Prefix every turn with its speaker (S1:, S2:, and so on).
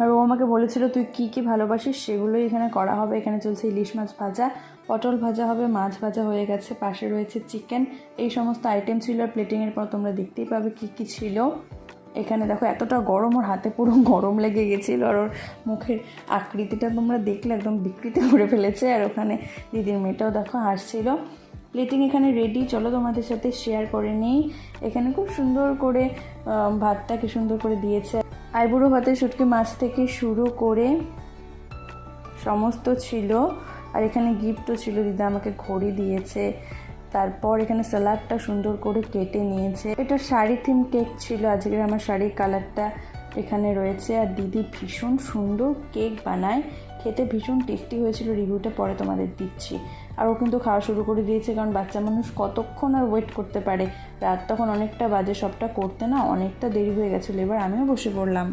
S1: আর ও আমাকে বলেছিল তুই কী কী ভালোবাসিস সেগুলোই এখানে করা হবে। এখানে চলছে ইলিশ মাছ ভাজা, পটল ভাজা হবে, মাছ ভাজা হয়ে গেছে, পাশে রয়েছে চিকেন, এই সমস্ত আইটেম ছিল। আর প্লেটিংয়ের পর তোমরা দেখতেই পাবে কী কী ছিল। এখানে দেখো এতটা গরম, ওর হাতে পুরো গরম লেগে গেছিলো, আর ওর মুখের আকৃতিটা তোমরা দেখলে একদম বিকৃতি করে ফেলেছে। আর ওখানে দিদির মেয়েটাও দেখো হাসছিল। প্লেটিং এখানে রেডি, চলো তোমাদের সাথে শেয়ার করে নিই। এখানে খুব সুন্দর করে ভাতটাকে সুন্দর করে দিয়েছে। আইবুড়ো ভাতে শুটকি মাছ থেকে শুরু করে সমস্ত ছিল। আর এখানে গিফটও ছিল, দিদা আমাকে ঘড়ি দিয়েছে। তারপর এখানে স্যালাডটা সুন্দর করে কেটে নিয়েছে। এটা শাড়ি থিম কেক ছিল, আজকের আমার শাড়ির কালারটা এখানে রয়েছে। আর দিদি ভীষণ সুন্দর কেক বানায়, খেতে ভীষণ টেস্টি হয়েছিল। রিভিউটা পরে তোমাদের দিচ্ছি। আর ও কিন্তু খাওয়া শুরু করে দিয়েছে, কারণ বাচ্চা মানুষ কতক্ষণ আর ওয়েট করতে পারে। রাত তখন অনেকটা বাজে, সবটা করতে না অনেকটা দেরি হয়ে গেছিলো। এবার আমিও বসে পড়লাম।